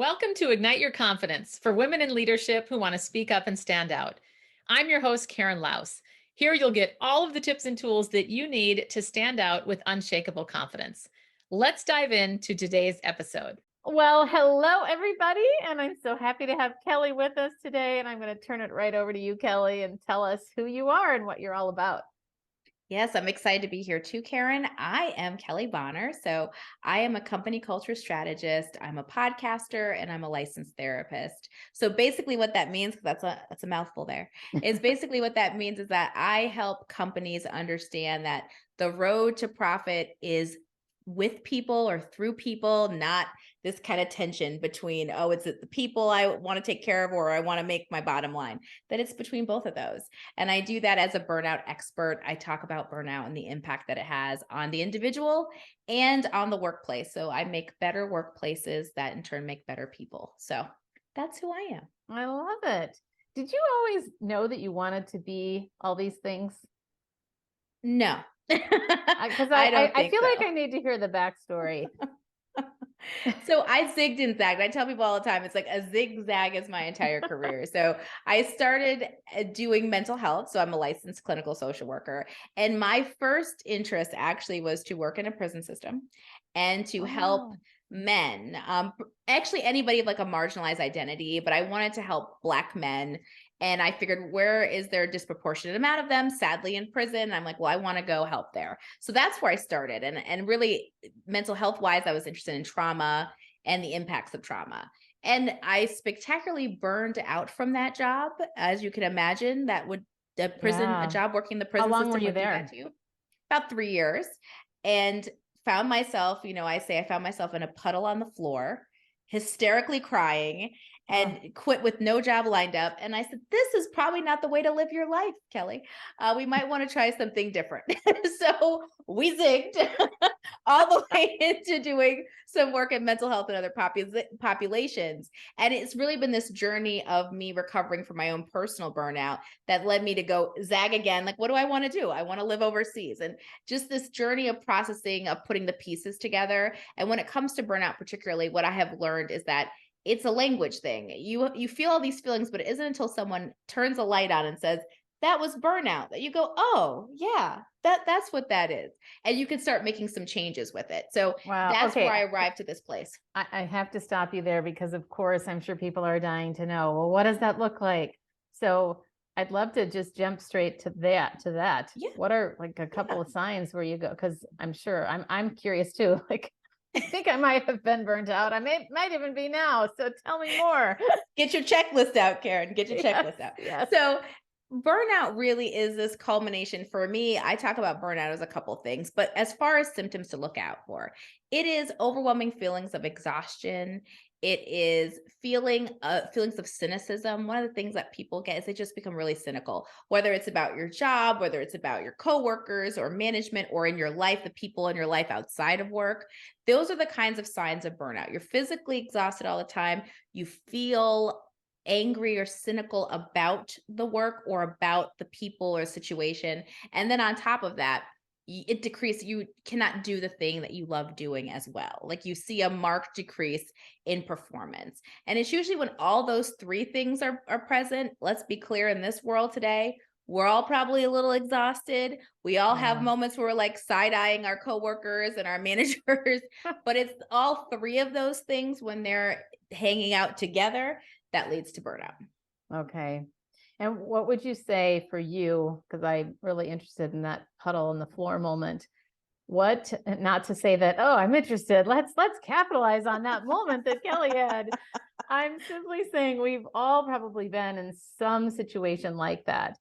Welcome to Ignite Your Confidence for women in leadership who want to speak up and stand out. I'm your host, Karen Laus. Here you'll get all of the tips and tools that you need to stand out with unshakable confidence. Let's dive into today's episode. Well, hello, everybody. And I'm so happy to have Kelley with us today. And I'm going to turn it right over to you, Kelley, and tell us who you are and what you're all about. Yes, I'm excited to be here too, Karen. I am Kelley Bonner. So I am a company culture strategist. I'm a podcaster and I'm a licensed therapist. So basically what that means, because that's a mouthful there, is basically what that means is that I help companies understand that the road to profit is with people or through people, not this kind of tension between, oh, it's the people I want to take care of or I want to make my bottom line, that it's between both of those. And I do that as a burnout expert. I talk about burnout and the impact that it has on the individual and on the workplace. So I make better workplaces that in turn make better people. So that's who I am. I love it. Did you always know that you wanted to be all these things? No. Because I feel like I need to hear the backstory. So I zigged and zagged. I tell people all the time, it's like a zigzag is my entire career. So I started doing mental health. So I'm a licensed clinical social worker. And my first interest actually was to work in a prison system and to help men, actually anybody of like a marginalized identity, but I wanted to help Black men. And I figured, where is there a disproportionate amount of them, sadly, in prison? I'm like, well, I want to go help there. So that's where I started. And really, mental health wise, I was interested in trauma and the impacts of trauma. And I spectacularly burned out from that job. As you can imagine, a job working in the prison How long system were you would do there? that to you. About 3 years. And found myself, I found myself in a puddle on the floor, hysterically crying, and quit with no job lined up. And I said, this is probably not the way to live your life, Kelley. We might want to try something different. So we zigged all the way into doing some work in mental health and other populations. And it's really been this journey of me recovering from my own personal burnout that led me to go zag again. Like, what do I want to do? I want to live overseas. And just this journey of processing, of putting the pieces together. And when it comes to burnout, particularly, what I have learned is that it's a language thing. You feel all these feelings, but it isn't until someone turns a light on and says, that was burnout, that you go, oh yeah, that's what that is. And you can start making some changes with it. So that's where I arrived to this place. I have to stop you there because, of course, I'm sure people are dying to know, well, what does that look like? So I'd love to just jump straight to that. Yeah. What are like a couple of signs where you go? Because I'm sure I'm curious too. Like, I think I might have been burnt out. I might even be now. So tell me more. Get your checklist out, Karen. Get your checklist out. Yes. So burnout really is this culmination for me. I talk about burnout as a couple things, but as far as symptoms to look out for, it is overwhelming feelings of exhaustion. It is feelings of cynicism. One of the things that people get is they just become really cynical, whether it's about your job, whether it's about your coworkers or management, or in your life, the people in your life outside of work. Those are the kinds of signs of burnout. You're physically exhausted all the time. You feel angry or cynical about the work or about the people or situation. And then on top of that, it decreases. You cannot do the thing that you love doing as well. Like you see a marked decrease in performance. And it's usually when all those three things are present. Let's be clear, in this world today, we're all probably a little exhausted. We all have moments where we're like side-eyeing our coworkers and our managers, but it's all three of those things when they're hanging out together that leads to burnout. Okay. And what would you say for you? Because I'm really interested in that puddle on the floor moment. What, not to say that, oh, I'm interested. Let's capitalize on that moment that Kelley had. I'm simply saying we've all probably been in some situation like that.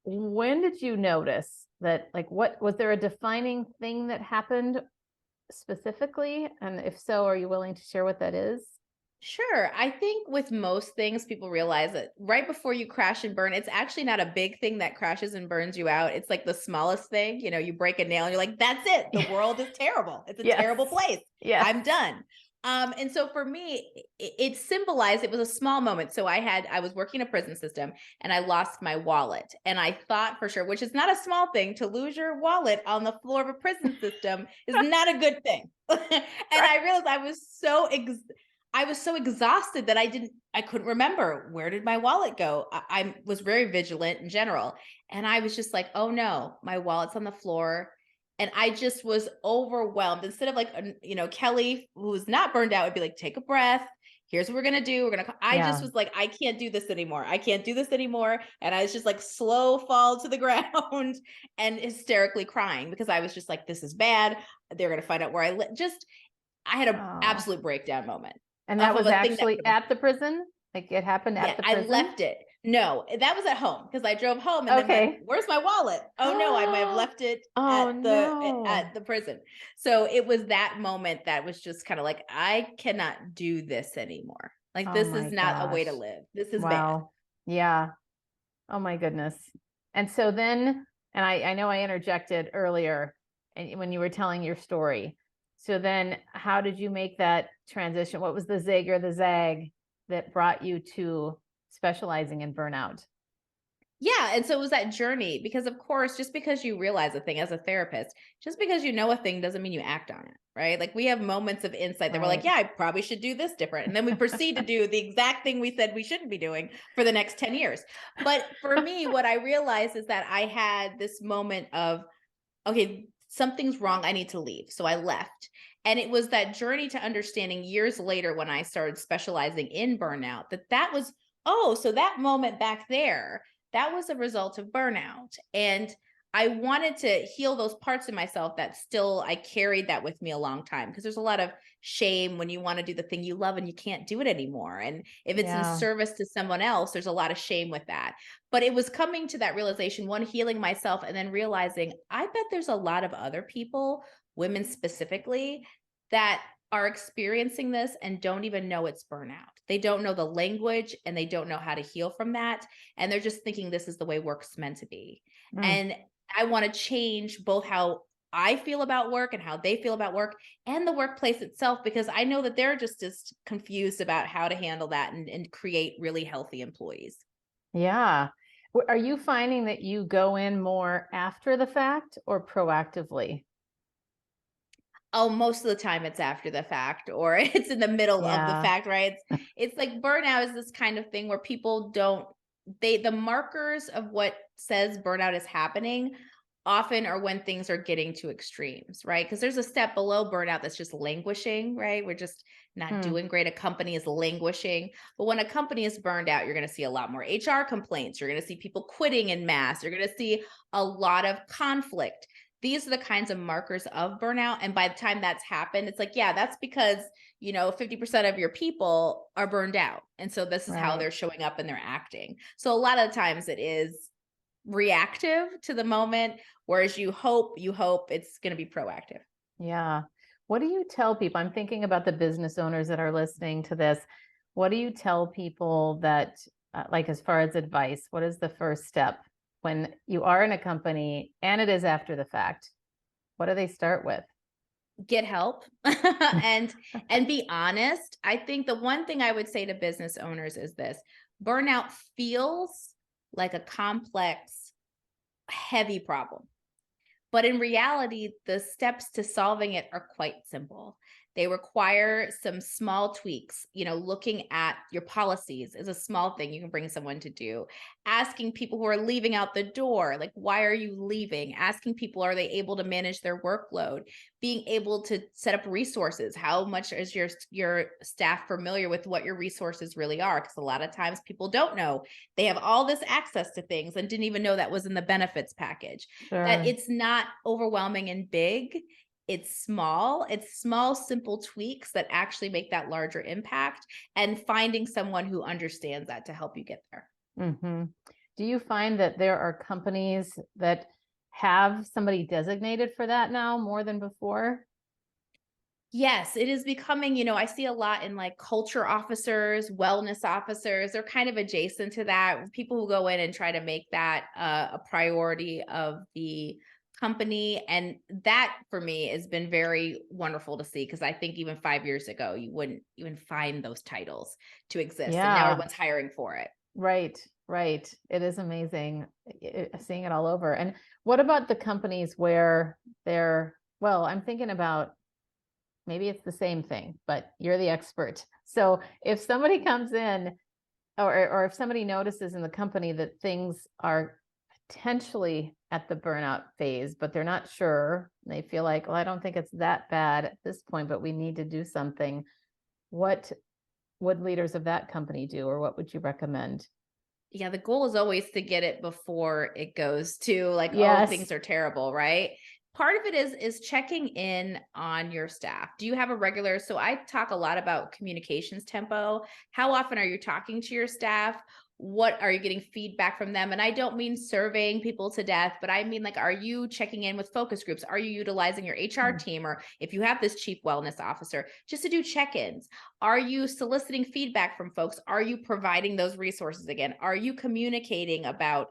When did you notice that? Like, what was there a defining thing that happened specifically? And if so, are you willing to share what that is? Sure. I think with most things, people realize that right before you crash and burn, it's actually not a big thing that crashes and burns you out. It's like the smallest thing. You break a nail and you're like, that's it. The world is terrible. It's a terrible place. Yes. I'm done. And so for me, it symbolized, it was a small moment. So I was working a prison system and I lost my wallet. And I thought for sure, which is not a small thing, to lose your wallet on the floor of a prison system is not a good thing. And I realized I was I was so exhausted that I couldn't remember, where did my wallet go? I was very vigilant in general. And I was just like, oh no, my wallet's on the floor. And I just was overwhelmed. Instead of like, Kelley, who's not burned out, would be like, take a breath. Here's what we're going to do. I just Yeah. was like, I can't do this anymore. I can't do this anymore. And I was just like slow fall to the ground and hysterically crying because I was just like, this is bad. They're going to find out where I live. I had an Oh. absolute breakdown moment. And Off that of was a thing that actually would've at the prison? Like it happened yeah, at the I prison? left it. No, that was at home because I drove home and then went, Okay. "Where's my wallet? Oh no, I might have left it Oh no. at the prison." So it was that moment that was just kind of like, I cannot do this anymore. Like Oh this is my not a way gosh. to live. This is bad. Wow. Yeah. Oh my goodness. And so then, and I know I interjected earlier and when you were telling your story. So then how did you make that transition? What was the zig or the zag that brought you to specializing in burnout? Yeah, and so it was that journey because of course, just because you realize a thing as a therapist, just because you know a thing doesn't mean you act on it, right? Like we have moments of insight that we're like, Right. yeah, I probably should do this different. And then we proceed to do the exact thing we said we shouldn't be doing for the next 10 years. But for me, what I realized is that I had this moment of, okay, something's wrong. I need to leave. So I left. And it was that journey to understanding years later when I started specializing in burnout that was, oh, so that moment back there, that was a result of burnout. And I wanted to heal those parts of myself that still I carried that with me a long time because there's a lot of shame when you want to do the thing you love and you can't do it anymore. And if it's in Yeah. service to someone else, there's a lot of shame with that. But it was coming to that realization, one, healing myself, and then realizing I bet there's a lot of other people, women specifically, that are experiencing this and don't even know it's burnout. They don't know the language and they don't know how to heal from that. And they're just thinking this is the way work's meant to be. Mm. And I want to change both how I feel about work and how they feel about work and the workplace itself, because I know that they're just as confused about how to handle that and create really healthy employees. Yeah. Are you finding that you go in more after the fact or proactively? Oh, most of the time it's after the fact or it's in the middle of the Yeah. fact, right? It's like burnout is this kind of thing where people don't the markers of what says burnout is happening often are when things are getting to extremes, right? Because there's a step below burnout that's just languishing, right? We're just not Hmm. doing great. A company is languishing. But when a company is burned out, you're going to see a lot more HR complaints. You're going to see people quitting in mass. You're going to see a lot of conflict. These are the kinds of markers of burnout. And by the time that's happened, it's like, yeah, that's because, 50% of your people are burned out. And so this is how Right. they're showing up and they're acting. So a lot of times it is reactive to the moment, whereas you hope it's going to be proactive. Yeah. What do you tell people? I'm thinking about the business owners that are listening to this. What do you tell people that, like, as far as advice, what is the first step when you are in a company and it is after the fact? What do they start with? Get help and be honest. I think the one thing I would say to business owners is this: burnout feels like a complex, heavy problem. But in reality, the steps to solving it are quite simple. They require some small tweaks. Looking at your policies is a small thing you can bring someone to do. Asking people who are leaving out the door, like, why are you leaving? Asking people, are they able to manage their workload? Being able to set up resources. How much is your staff familiar with what your resources really are? Because a lot of times people don't know. They have all this access to things and didn't even know that was in the benefits package. That Sure. it's not overwhelming and big. It's small, simple tweaks that actually make that larger impact, and finding someone who understands that to help you get there. Hmm. Do you find that there are companies that have somebody designated for that now more than before? Yes, it is becoming, I see a lot in like culture officers, wellness officers. They're kind of adjacent to that. People who go in and try to make that a priority of the company. And that for me has been very wonderful to see because I think even 5 years ago, you wouldn't even find those titles to exist. And now Yeah. everyone's hiring for it. Right, right. It is amazing seeing it all over. And what about the companies where they're, well, I'm thinking about maybe it's the same thing, but you're the expert. So if somebody comes in or if somebody notices in the company that things are potentially at the burnout phase, but they're not sure, they feel like, well, I don't think it's that bad at this point, but we need to do something. What would leaders of that company do, or what would you recommend? Yeah, the goal is always to get it before it goes to like, oh, Yes. things are terrible, right? Part of it is checking in on your staff. Do you have a regular? So I talk a lot about communications tempo. How often are you talking to your staff? What are you getting feedback from them? And I don't mean surveying people to death, but I mean, like, are you checking in with focus groups? Are you utilizing your HR team? Or if you have this chief wellness officer, just to do check-ins. Are you soliciting feedback from folks? Are you providing those resources again? Are you communicating about,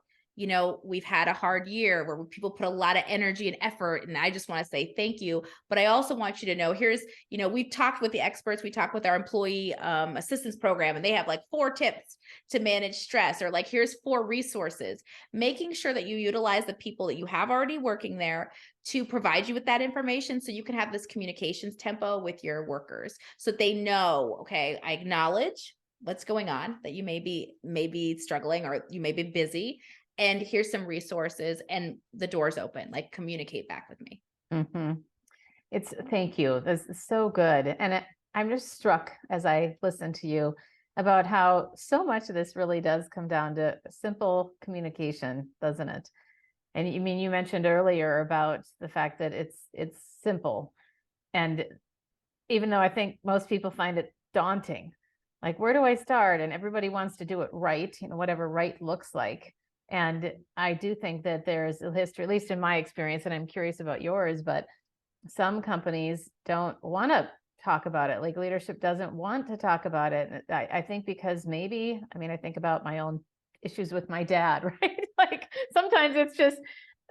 we've had a hard year where people put a lot of energy and effort, and I just want to say thank you. But I also want you to know, here's, we've talked with the experts, we talked with our employee assistance program, and they have like 4 tips to manage stress, or like, here's 4 resources. Making sure that you utilize the people that you have already working there to provide you with that information, so you can have this communications tempo with your workers, so they know, okay, I acknowledge what's going on, that you may be struggling, or you may be busy, and here's some resources, and the door's open, like, communicate back with me. Thank you. This is so good. And I'm just struck as I listen to you about how so much of this really does come down to simple communication, doesn't it? And you mentioned earlier about the fact that it's simple. And even though I think most people find it daunting, like, where do I start? And everybody wants to do it right, whatever right looks like. And I do think that there's a history, at least in my experience, and I'm curious about yours, but some companies don't want to talk about it. Like, leadership doesn't want to talk about it. I think because maybe, I think about my own issues with my dad, right? Like, sometimes it's just,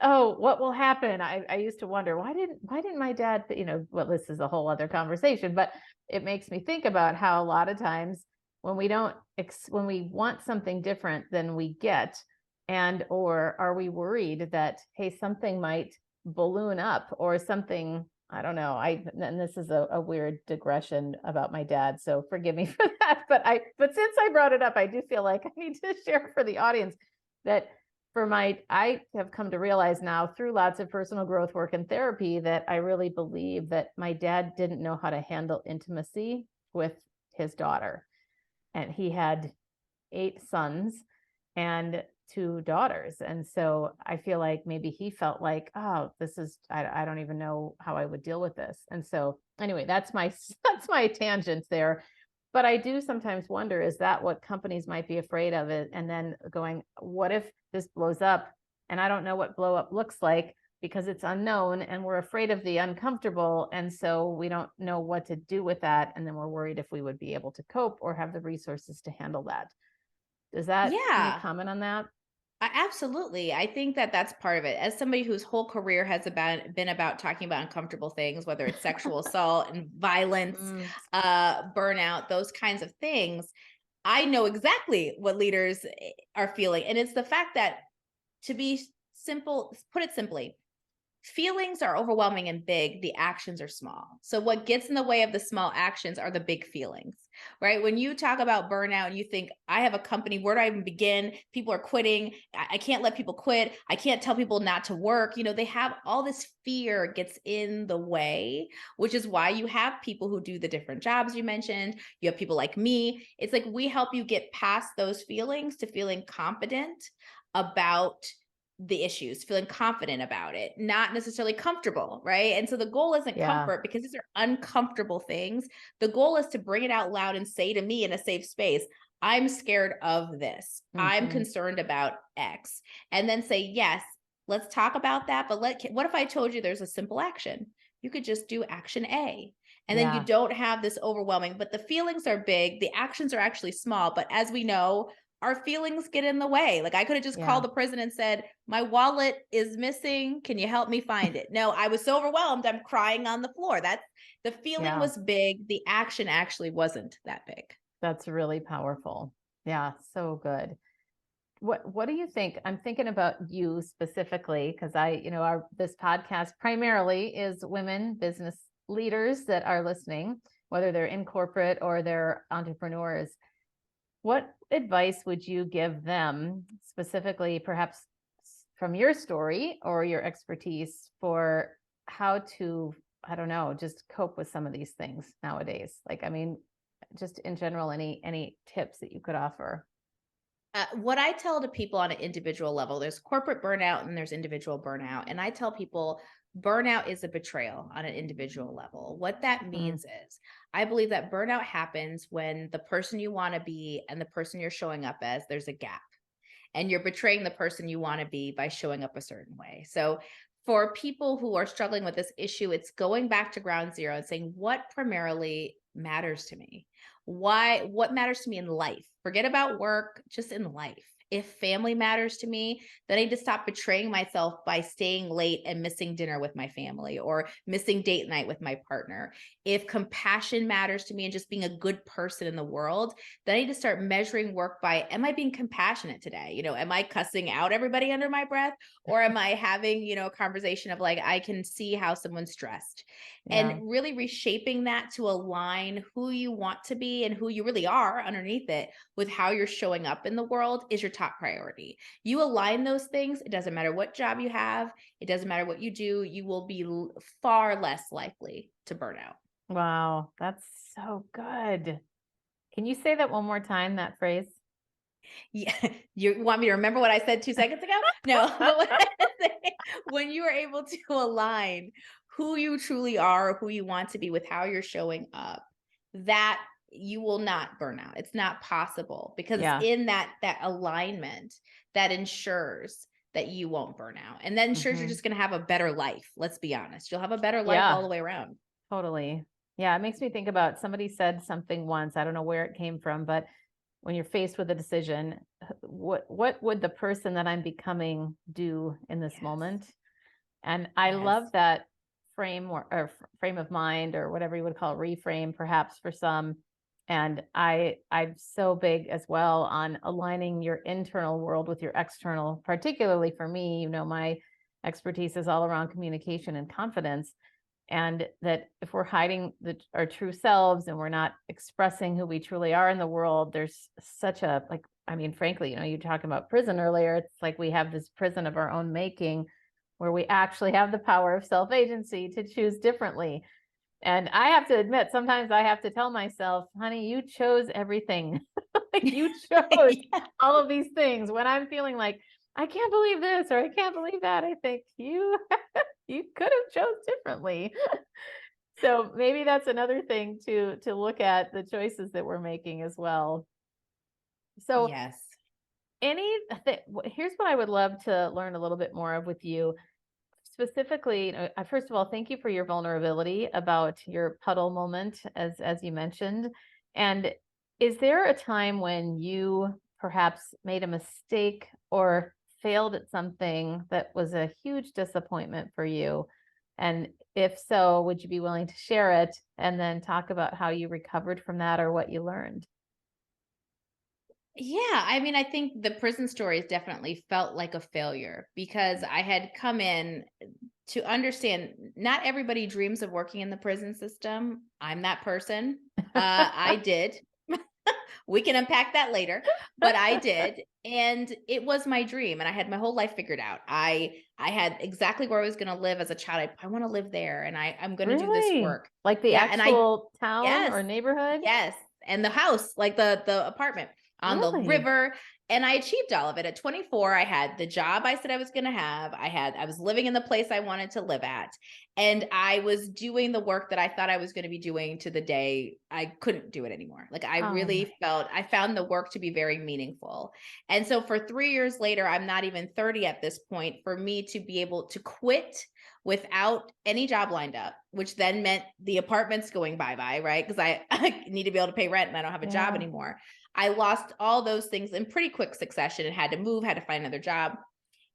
oh, what will happen? I used to wonder, why didn't my dad, well, this is a whole other conversation, but it makes me think about how a lot of times when we want something different than we get, or are we worried that, hey, something might balloon up or something, I don't know. And this is a weird digression about my dad, so forgive me for that. But since I brought it up, I do feel like I need to share for the audience that I have come to realize now through lots of personal growth work and therapy that I really believe that my dad didn't know how to handle intimacy with his daughter. And he had 8 sons and 2 daughters. And so I feel like maybe he felt like, oh, I don't even know how I would deal with this. And so anyway, that's my tangent there. But I do sometimes wonder, is that what companies might be afraid of it? And then going, what if this blows up and I don't know what blow up looks like because it's unknown, and we're afraid of the uncomfortable. And so we don't know what to do with that. And then we're worried if we would be able to cope or have the resources to handle that. Can you comment on that? Absolutely. I think that that's part of it. As somebody whose whole career has been about talking about uncomfortable things, whether it's sexual assault and violence, burnout, those kinds of things, I know exactly what leaders are feeling. And it's the fact that, to be simple, put it simply, feelings are overwhelming and big, the actions are small. So what gets in the way of the small actions are the big feelings, right? When you talk about burnout, you think, I have a company, where do I even begin? People are quitting. I can't let people quit. I can't tell people not to work. They have all this fear gets in the way, which is why you have people who do the different jobs you mentioned. You have people like me. It's like, we help you get past those feelings to feeling confident about the issues, feeling confident about it, not necessarily comfortable, right? And so the goal isn't comfort, because these are uncomfortable things. The goal is to bring it out loud and say to me in a safe space, I'm scared of this. I'm concerned about X. And then say, yes, let's talk about that. But what if I told you there's a simple action? You could just do action A. And then you don't have this overwhelming, but the feelings are big. The actions are actually small. But as we know, our feelings get in the way. Like, I could have just called the prison and said, my wallet is missing. Can you help me find it? No, I was so overwhelmed, I'm crying on the floor. The feeling was big. The action actually wasn't that big. That's really powerful. Yeah, so good. What do you think? I'm thinking about you specifically, because this podcast primarily is women business leaders that are listening, whether they're in corporate or they're entrepreneurs, what advice would you give them specifically, perhaps from your story or your expertise, for how to, I don't know, just cope with some of these things nowadays? Like, I mean, just in general, any tips that you could offer? What I tell to people on an individual level, there's corporate burnout and there's individual burnout. And I tell people burnout is a betrayal on an individual level. What that means is I believe that burnout happens when the person you want to be and the person you're showing up as, there's a gap. And you're betraying the person you want to be by showing up a certain way. So for people who are struggling with this issue, it's going back to ground zero and saying, what primarily matters to me? What matters to me in life? Forget about work, just in life. If family matters to me, then I need to stop betraying myself by staying late and missing dinner with my family or missing date night with my partner. If compassion matters to me and just being a good person in the world, then I need to start measuring work by, am I being compassionate today? You know, am I cussing out everybody under my breath? Or am I having, you know, a conversation of like, I can see how someone's stressed. Yeah. And really reshaping that to align who you want to be and who you really are underneath it with how you're showing up in the world is your top priority. You align those things. It doesn't matter what job you have. It doesn't matter what you do. You will be far less likely to burn out. Wow, that's so good. Can you say that one more time, that phrase? Yeah. You want me to remember what I said 2 seconds ago? No. What I say, when you are able to align who you truly are, who you want to be with how you're showing up, that you will not burn out. It's not possible because Yeah. it's in that alignment that ensures that you won't burn out. And that ensures you're just going to have a better life. Let's be honest. You'll have a better life all the way around. Totally. Yeah. It makes me think about, somebody said something once, I don't know where it came from, but when you're faced with a decision, what would the person that I'm becoming do in this moment? And I love that frame or frame of mind, or whatever you would call it, reframe perhaps for some. And I'm so big as well on aligning your internal world with your external. Particularly for me, you know, my expertise is all around communication and confidence. And that if we're hiding our true selves and we're not expressing who we truly are in the world, there's such a, like, I mean, frankly, you know, you talking about prison earlier, it's like we have this prison of our own making where we actually have the power of self-agency to choose differently. And I have to admit, sometimes I have to tell myself, honey, you chose everything. You chose all of these things. When I'm feeling like, I can't believe this, or I can't believe that, I think you could have chose differently. So maybe that's another thing to look at, the choices that we're making as well. So yes. Here's what I would love to learn a little bit more of with you. Specifically, first of all, thank you for your vulnerability about your puddle moment, as you mentioned. And is there a time when you perhaps made a mistake or failed at something that was a huge disappointment for you? And if so, would you be willing to share it and then talk about how you recovered from that or what you learned? Yeah, I mean, I think the prison stories definitely felt like a failure because I had come in to understand not everybody dreams of working in the prison system. I'm that person. I did. We can unpack that later, but I did. And it was my dream. And I had my whole life figured out. I had exactly where I was going to live as a child. I want to live there and I'm going to do this Really? work. Like the Yeah, and actual town yes, or neighborhood? yes. And the house, like the apartment on the Really? river. And I achieved all of it. At 24, I had the job I said I was going to have. I was living in the place I wanted to live at. And I was doing the work that I thought I was going to be doing to the day I couldn't do it anymore. Like I really felt, I found the work to be very meaningful. And so for 3 years later, I'm not even 30 at this point, for me to be able to quit without any job lined up, which then meant the apartments going bye-bye, right? Because I need to be able to pay rent and I don't have a job anymore. I lost all those things in pretty quick succession and had to move, had to find another job.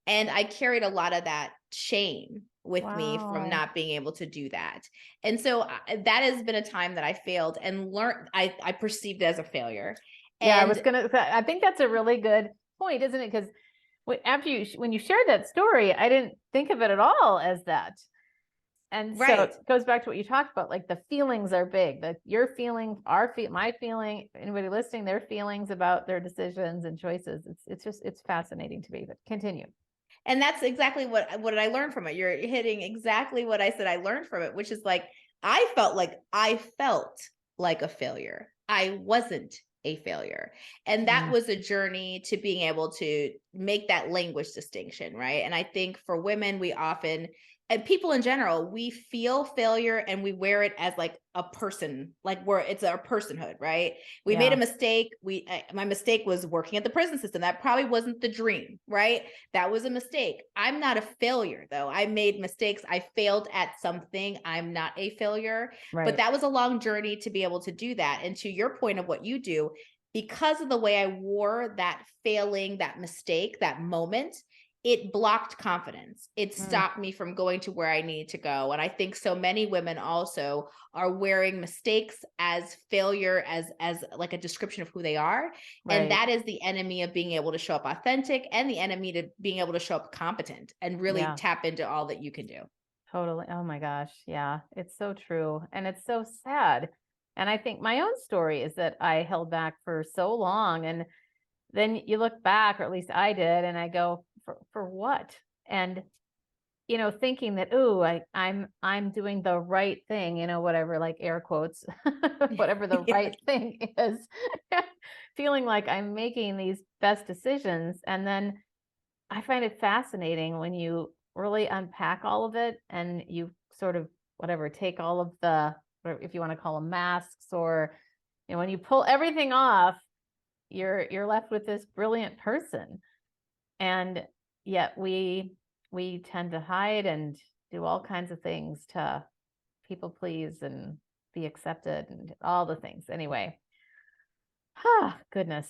And I carried a lot of that shame with me from not being able to do that. And so that has been a time that I failed and learned, I perceived it as a failure. Yeah, I think that's a really good point, isn't it? Because when you shared that story, I didn't think of it at all as that. And so Right. it goes back to what you talked about, like the feelings are big, that your feeling, my feeling, anybody listening, their feelings about their decisions and choices. It's fascinating to me, but continue. And that's exactly what I learned from it. You're hitting exactly what I said I learned from it, which is like, I felt like a failure. I wasn't a failure. And that was a journey to being able to make that language distinction, right? And I think for women, we often, and people in general, we feel failure and we wear it as like a person, like it's our personhood, right? We made a mistake. My mistake was working at the prison system. That probably wasn't the dream, right? That was a mistake. I'm not a failure though. I made mistakes. I failed at something. I'm not a failure. Right. But that was a long journey to be able to do that. And to your point of what you do, because of the way I wore that failing, that mistake, that moment, it blocked confidence. It stopped me from going to where I needed to go. And I think so many women also are wearing mistakes as failure, as like a description of who they are. Right. And that is the enemy of being able to show up authentic, and the enemy to being able to show up competent and really tap into all that you can do. Totally. Oh my gosh. Yeah, it's so true. And it's so sad. And I think my own story is that I held back for so long. And then you look back, or at least I did, and I go, for what? And, thinking that, I'm doing the right thing, whatever, like air quotes, whatever the right thing is, feeling like I'm making these best decisions. And then I find it fascinating when you really unpack all of it and you sort of, whatever, take all of the, if you want to call them masks, or, when you pull everything off, you're left with this brilliant person. And yet we tend to hide and do all kinds of things to people please and be accepted and all the things. Anyway, goodness,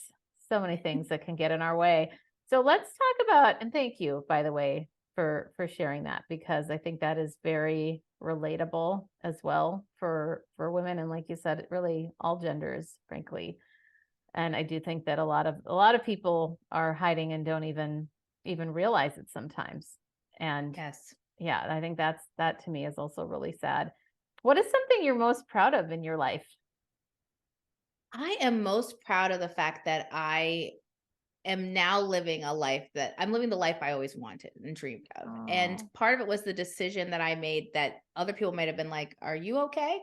so many things that can get in our way. So let's talk about, and thank you, by the way, for sharing that, because I think that is very relatable as well for women. And like you said, really all genders, frankly. And I do think that a lot of people are hiding and don't even realize it sometimes. And yeah, I think that to me is also really sad. What is something you're most proud of in your life? I am most proud of the fact that I am now living the life I always wanted and dreamed of. And part of it was the decision that I made that other people might have been like, are you okay?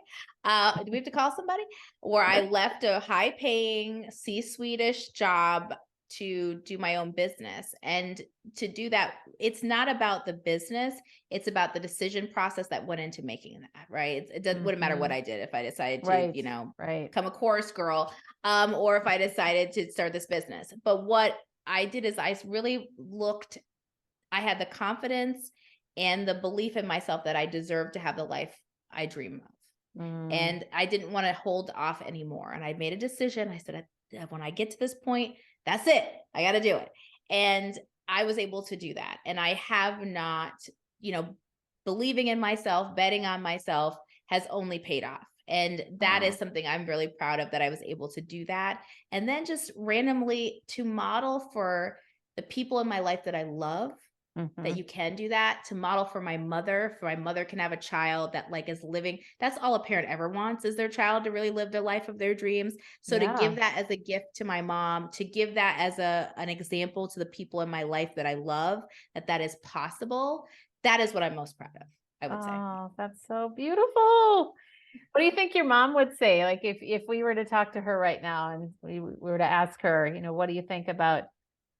Do we have to call somebody? Where I left a high paying C-suite-ish job to do my own business. And to do that, it's not about the business. It's about the decision process that went into making that, right? It wouldn't matter what I did. If I decided to, become a chorus girl, or if I decided to start this business. But what I did is I really I had the confidence and the belief in myself that I deserved to have the life I dream of. And I didn't want to hold off anymore. And I made a decision. I said, when I get to this point, that's it. I got to do it. And I was able to do that. And I have not, believing in myself, betting on myself has only paid off. And that is something I'm really proud of, that I was able to do that. And then just randomly to model for the people in my life that I love, that you can do that, to model for my mother can have a child that is living. That's all a parent ever wants, is their child to really live the life of their dreams. So to give that as a gift to my mom, to give that as an example to the people in my life that I love, that is possible. That is what I'm most proud of, I would say. Oh, that's so beautiful. What do you think your mom would say? Like if we were to talk to her right now and we were to ask her, what do you think about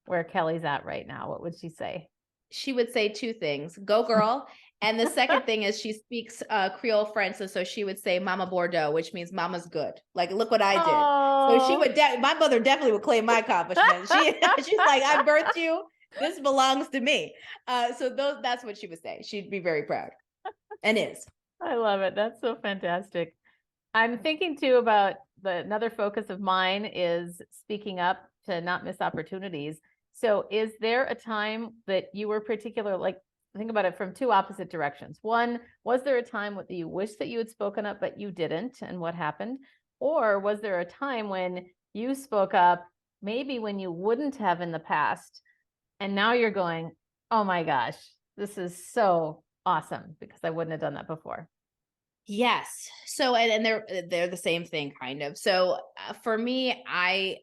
where Kelley's at right now? What would she say? She would say two things: go girl. And the second thing is she speaks Creole French. So she would say Mama Bordeaux, which means mama's good. Like, look what I did. So she would, my mother definitely would claim my accomplishment. She's like, I birthed you. This belongs to me. That's what she would say. She'd be very proud, and is. I love it. That's so fantastic. I'm thinking too about another focus of mine is speaking up to not miss opportunities. So is there a time that you were think about it from two opposite directions? One, was there a time that you wish that you had spoken up, but you didn't, and what happened? Or was there a time when you spoke up, maybe when you wouldn't have in the past, and now you're going, oh my gosh, this is so awesome, because I wouldn't have done that before. Yes. So, and they're the same thing kind of. So for me,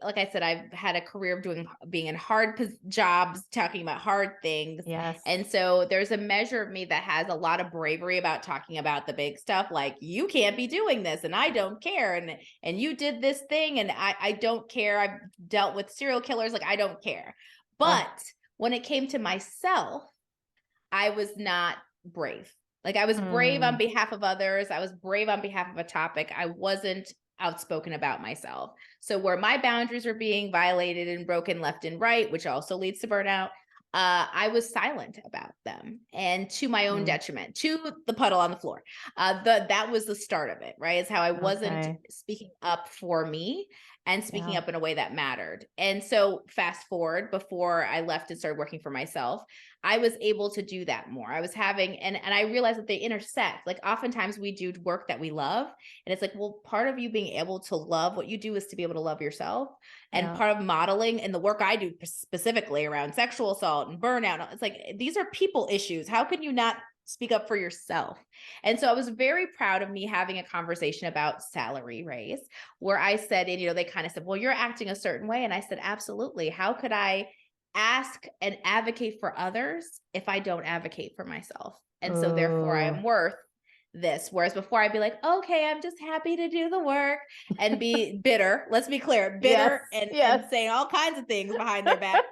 like I said, I've had a career of being in hard jobs, talking about hard things. Yes. And so there's a measure of me that has a lot of bravery about talking about the big stuff. Like, you can't be doing this and I don't care. And you did this thing and I don't care. I've dealt with serial killers. Like, I don't care. But when it came to myself, I was not brave. Like, I was brave on behalf of others. I was brave on behalf of a topic. I wasn't outspoken about myself. So where my boundaries were being violated and broken left and right, which also leads to burnout, I was silent about them, and to my own detriment, to the puddle on the floor. That was the start of it, right? Is how I wasn't speaking up for me and speaking up in a way that mattered. And so fast forward, before I left and started working for myself, I was able to do that more. I was having, and I realized that they intersect. Like, oftentimes we do work that we love, and it's like, well, part of you being able to love what you do is to be able to love yourself. And part of modeling and the work I do specifically around sexual assault and burnout, it's like, these are people issues. How can you not speak up for yourself? And so I was very proud of me having a conversation about salary raise, where I said, and, they kind of said, well, you're acting a certain way. And I said, absolutely. How could I ask and advocate for others if I don't advocate for myself? And so therefore I am worth this. Whereas before I'd be like, okay, I'm just happy to do the work, and be bitter. Let's be clear, bitter and saying all kinds of things behind their back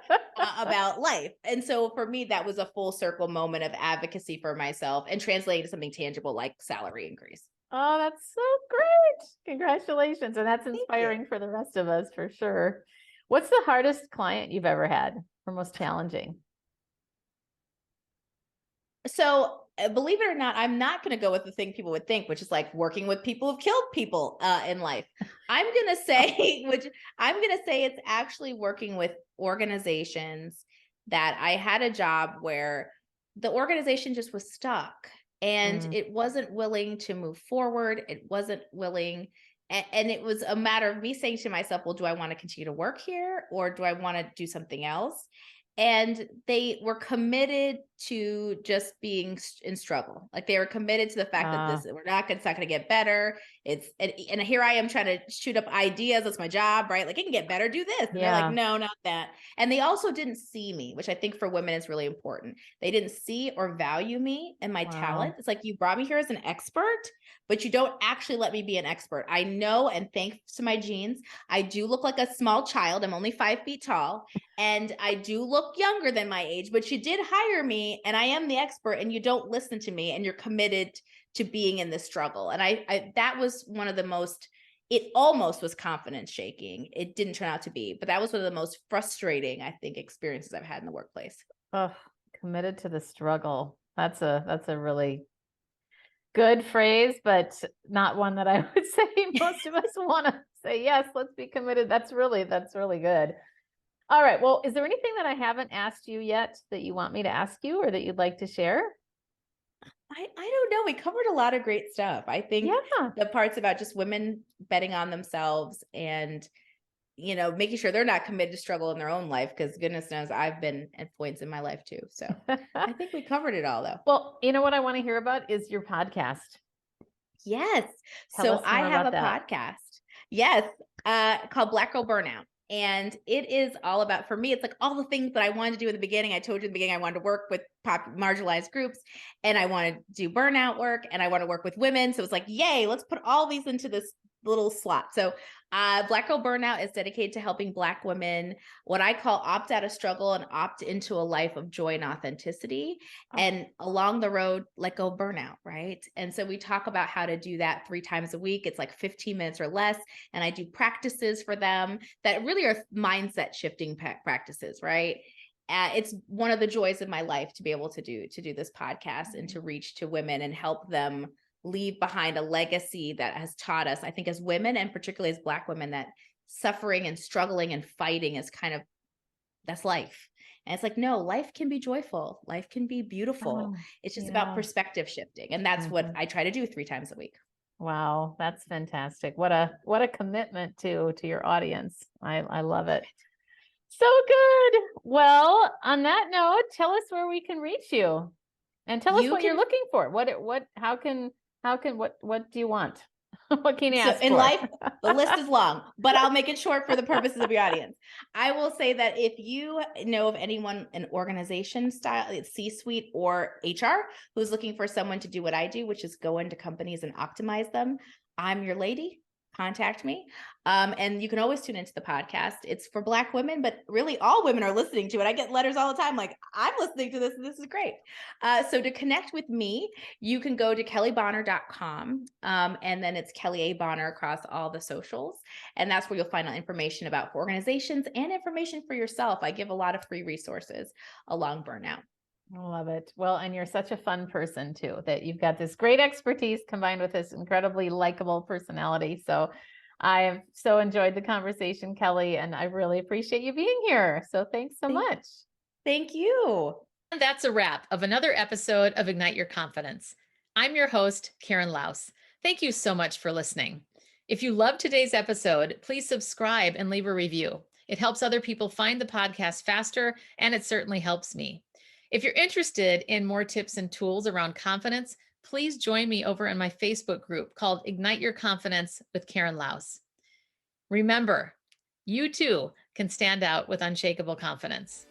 about life. And so for me, that was a full circle moment of advocacy for myself and translating to something tangible like salary increase. Oh, that's so great. Congratulations. And that's inspiring for the rest of us, for sure. What's the hardest client you've ever had, or most challenging? So believe it or not, I'm not going to go with the thing people would think, which is like working with people who've killed people in life. I'm going to say, it's actually working with organizations that I had a job where the organization just was stuck and it wasn't willing to move forward. It wasn't willing. And it was a matter of me saying to myself, well, do I want to continue to work here, or do I want to do something else? And they were committed to just being in struggle. Like, they were committed to the fact that it's not going to get better. And here I am trying to shoot up ideas. That's my job, right? Like, it can get better, do this. And they're like, no, not that. And they also didn't see me, which I think for women is really important. They didn't see or value me and my talent. It's like, you brought me here as an expert, but you don't actually let me be an expert. I know, and thanks to my genes, I do look like a small child. I'm only 5 feet tall, and I do look younger than my age, but you did hire me and I am the expert, and you don't listen to me, and you're committed to being in this struggle. And I that was one of the most, it almost was confidence shaking. It didn't turn out to be, but that was one of the most frustrating, I think, experiences I've had in the workplace. Oh, committed to the struggle. That's a really good phrase, but not one that I would say most of us want to say. Yes, let's be committed. That's really good. All right. Well, is there anything that I haven't asked you yet that you want me to ask you, or that you'd like to share? I don't know. We covered a lot of great stuff. I think the parts about just women betting on themselves and, making sure they're not committed to struggle in their own life, because goodness knows I've been at points in my life too. So I think we covered it all, though. Well, you know what I want to hear about is your podcast. Yes. So I have a podcast. Yes. Called Black Girl Burnout. And it is all about, for me, it's like all the things that I wanted to do in the beginning. I told you in the beginning, I wanted to work with marginalized groups, and I wanted to do burnout work, and I want to work with women. So it's like, yay, let's put all these into this little slot. So Black Girl Burnout is dedicated to helping Black women, what I call opt out of struggle and opt into a life of joy and authenticity. And along the road, let go of burnout, right? And so we talk about how to do that 3 times a week. It's like 15 minutes or less. And I do practices for them that really are mindset shifting practices, right? It's one of the joys of my life to be able to do this podcast and to reach to women and help them leave behind a legacy that has taught us, I think, as women, and particularly as Black women, that suffering and struggling and fighting is that's life. And it's like, no, life can be joyful. Life can be beautiful. It's just about perspective shifting. And that's what I try to do 3 times a week. Wow. That's fantastic. What a commitment to your audience. I love it. So good. Well, on that note, tell us where we can reach you. And tell us You what you're can looking for. What do you want? What can you So ask in for? life, the list is long, but I'll make it short for the purposes of the audience. I will say that if you know of anyone, an organization style, C-suite or HR, who's looking for someone to do what I do, which is go into companies and optimize them, I'm your lady. Contact me. And you can always tune into the podcast. It's for Black women, but really all women are listening to it. I get letters all the time like, I'm listening to this and this is great. So to connect with me, you can go to kelleybonner.com. And then it's Kelley A. Bonner across all the socials. And that's where you'll find out information about organizations and information for yourself. I give a lot of free resources along burnout. I love it. Well, and you're such a fun person too, that you've got this great expertise combined with this incredibly likable personality. So I have so enjoyed the conversation, Kelley, and I really appreciate you being here. So thanks so much. Thank you. And that's a wrap of another episode of Ignite Your Confidence. I'm your host, Karen Laus. Thank you so much for listening. If you loved today's episode, please subscribe and leave a review. It helps other people find the podcast faster, and it certainly helps me. If you're interested in more tips and tools around confidence, please join me over in my Facebook group called Ignite Your Confidence with Karen Laus. Remember, you too can stand out with unshakable confidence.